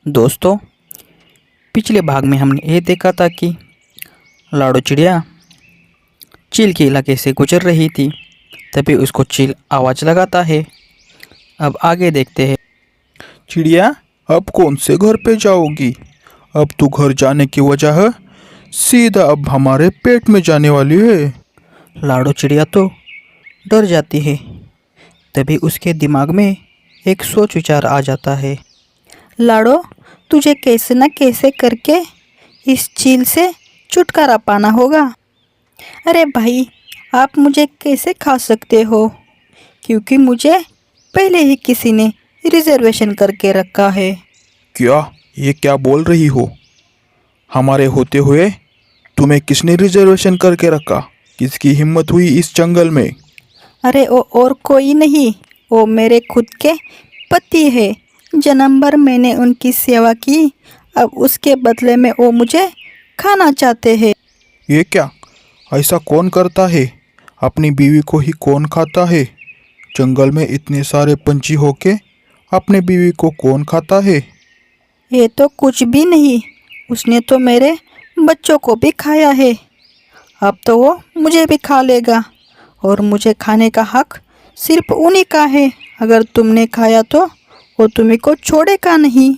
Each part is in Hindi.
दोस्तों, पिछले भाग में हमने ये देखा था कि लाडो चिड़िया चील के इलाके से गुजर रही थी। तभी उसको चील आवाज़ लगाता है। अब आगे देखते हैं। चिड़िया, अब कौन से घर पे जाओगी? अब तू घर जाने की वजह सीधा अब हमारे पेट में जाने वाली है। लाडो चिड़िया तो डर जाती है। तभी उसके दिमाग में एक सोच विचार आ जाता है। लाडो, तुझे कैसे न कैसे करके इस चील से छुटकारा पाना होगा। अरे भाई, आप मुझे कैसे खा सकते हो? क्योंकि मुझे पहले ही किसी ने रिजर्वेशन करके रखा है। ये क्या बोल रही हो? हमारे होते हुए तुम्हें किसने रिजर्वेशन करके रखा? किसकी हिम्मत हुई इस जंगल में? अरे वो और कोई नहीं, वो मेरे खुद के पति है। जन्म भर मैंने उनकी सेवा की, अब उसके बदले में वो मुझे खाना चाहते हैं। ये क्या? ऐसा कौन करता है? अपनी बीवी को ही कौन खाता है? जंगल में इतने सारे पंछी होके अपने बीवी को कौन खाता है? ये तो कुछ भी नहीं, उसने तो मेरे बच्चों को भी खाया है। अब तो वो मुझे भी खा लेगा और मुझे खाने का हक सिर्फ उन्हीं का है। अगर तुमने खाया तो वो तुम्ही को छोड़ेगा नहीं।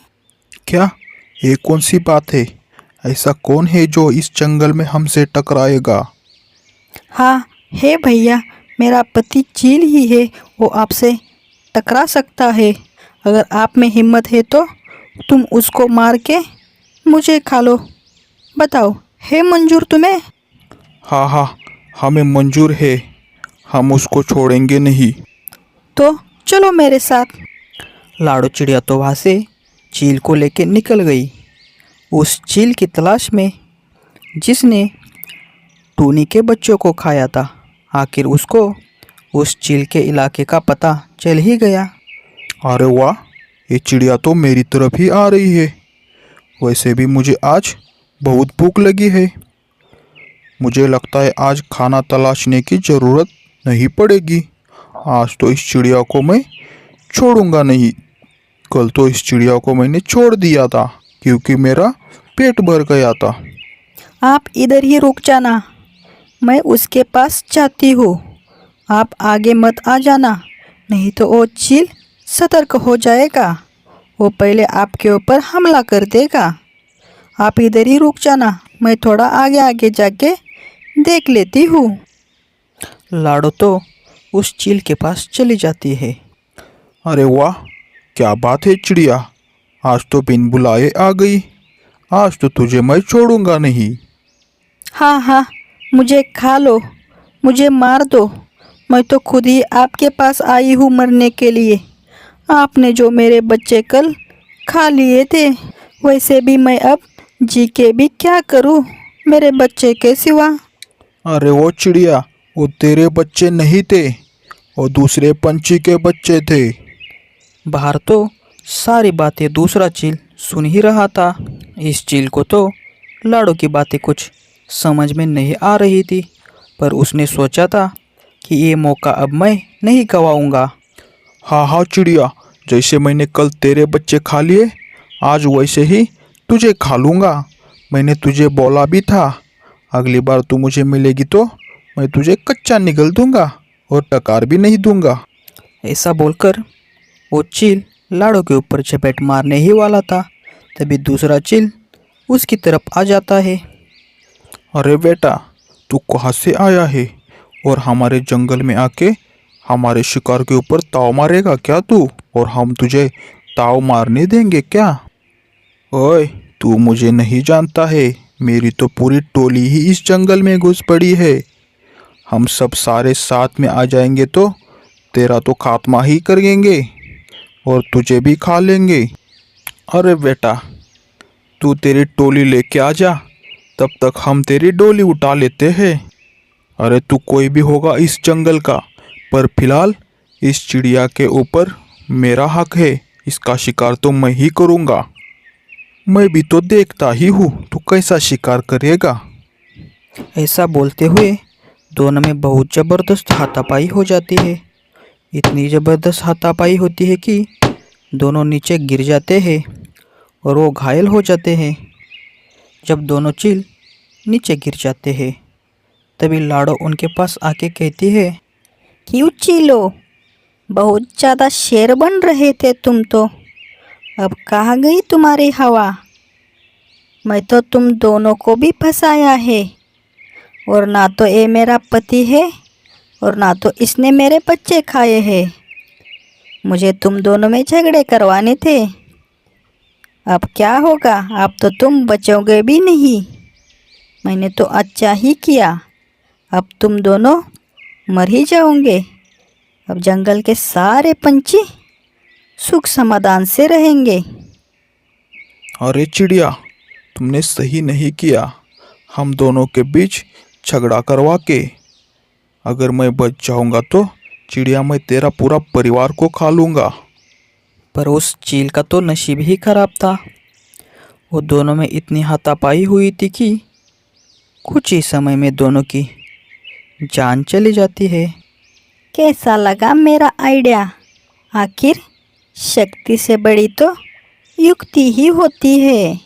क्या? ये कौन सी बात है? ऐसा कौन है जो इस जंगल में हमसे टकराएगा? हाँ है भैया, मेरा पति चील ही है। वो आपसे टकरा सकता है। अगर आप में हिम्मत है तो तुम उसको मार के मुझे खा लो। बताओ, है मंजूर तुम्हें? हाँ, हमें मंजूर है। हम उसको छोड़ेंगे नहीं। तो चलो मेरे साथ। लाडो चिड़िया तो वहाँ से चील को लेकर निकल गई, उस चील की तलाश में जिसने टूनी के बच्चों को खाया था। आखिर उसको उस चील के इलाके का पता चल ही गया। अरे वाह, ये चिड़िया तो मेरी तरफ ही आ रही है। वैसे भी मुझे आज बहुत भूख लगी है। मुझे लगता है आज खाना तलाशने की ज़रूरत नहीं पड़ेगी। आज तो इस चिड़िया को मैं छोड़ूंगा नहीं। कल तो इस चिड़िया को मैंने छोड़ दिया था क्योंकि मेरा पेट भर गया था। आप इधर ही रुक जाना, मैं उसके पास जाती हूँ। आप आगे मत आ जाना, नहीं तो वो चील सतर्क हो जाएगा। वो पहले आपके ऊपर हमला कर देगा। आप इधर ही रुक जाना, मैं थोड़ा आगे आगे जाके देख लेती हूँ। लाडो तो उस चील के पास चली जाती है। अरे वाह, क्या बात है चिड़िया, आज तो बिन बुलाए आ गई। आज तो तुझे मैं छोड़ूंगा नहीं। हाँ, मुझे खा लो, मुझे मार दो। मैं तो खुद ही आपके पास आई हूँ मरने के लिए। आपने जो मेरे बच्चे कल खा लिए थे, वैसे भी मैं अब जी के भी क्या करूँ मेरे बच्चे के सिवा। अरे वो चिड़िया, वो तेरे बच्चे नहीं थे, वो दूसरे पंछी के बच्चे थे। बाहर तो सारी बातें दूसरा चील सुन ही रहा था। इस चील को तो लाडो की बातें कुछ समझ में नहीं आ रही थी, पर उसने सोचा था कि ये मौका अब मैं नहीं गंवाऊंगा। हाँ चिड़िया, जैसे मैंने कल तेरे बच्चे खा लिए, आज वैसे ही तुझे खा लूँगा। मैंने तुझे बोला भी था, अगली बार तू मुझे मिलेगी तो मैं तुझे कच्चा निगल दूंगा और टकार भी नहीं दूंगा। ऐसा बोलकर वो चील लाडो के ऊपर झपट मारने ही वाला था। तभी दूसरा चील उसकी तरफ आ जाता है। अरे बेटा, तू कहाँ से आया है और हमारे जंगल में आके हमारे शिकार के ऊपर ताव मारेगा क्या तू? और हम तुझे ताव मारने देंगे क्या? ओए, तू मुझे नहीं जानता है। मेरी तो पूरी टोली ही इस जंगल में घुस पड़ी है। हम सब सारे साथ में आ जाएंगे तो तेरा तो खात्मा ही करेंगे और तुझे भी खा लेंगे। अरे बेटा, तू तेरी टोली लेके आ जा, तब तक हम तेरी डोली उठा लेते हैं। अरे तू कोई भी होगा इस जंगल का, पर फिलहाल इस चिड़िया के ऊपर मेरा हक है। इसका शिकार तो मैं ही करूँगा। मैं भी तो देखता ही हूँ तू कैसा शिकार करेगा। ऐसा बोलते हुए दोनों में बहुत ज़बरदस्त हाथापाई हो जाती है। इतनी ज़बरदस्त हाथापाई होती है कि दोनों नीचे गिर जाते हैं और वो घायल हो जाते हैं। जब दोनों चील नीचे गिर जाते हैं तभी लाडो उनके पास आके कहती है, क्यों चीलो, बहुत ज़्यादा शेर बन रहे थे तुम तो, अब कहाँ गई तुम्हारी हवा? मैं तो तुम दोनों को भी फंसाया है, और ना तो ये मेरा पति है और ना तो इसने मेरे बच्चे खाए हैं। मुझे तुम दोनों में झगड़े करवाने थे। अब क्या होगा, अब तो तुम बचोगे भी नहीं। मैंने तो अच्छा ही किया, अब तुम दोनों मर ही जाओगे। अब जंगल के सारे पंछी सुख समाधान से रहेंगे। अरे चिड़िया, तुमने सही नहीं किया हम दोनों के बीच झगड़ा करवा के। अगर मैं बच जाऊंगा तो चिड़िया, मैं तेरा पूरा परिवार को खा लूंगा। पर उस चील का तो नसीब ही खराब था। वो दोनों में इतनी हाथापाई हुई थी कि कुछ ही समय में दोनों की जान चली जाती है। कैसा लगा मेरा आइडिया? आखिर शक्ति से बड़ी तो युक्ति ही होती है।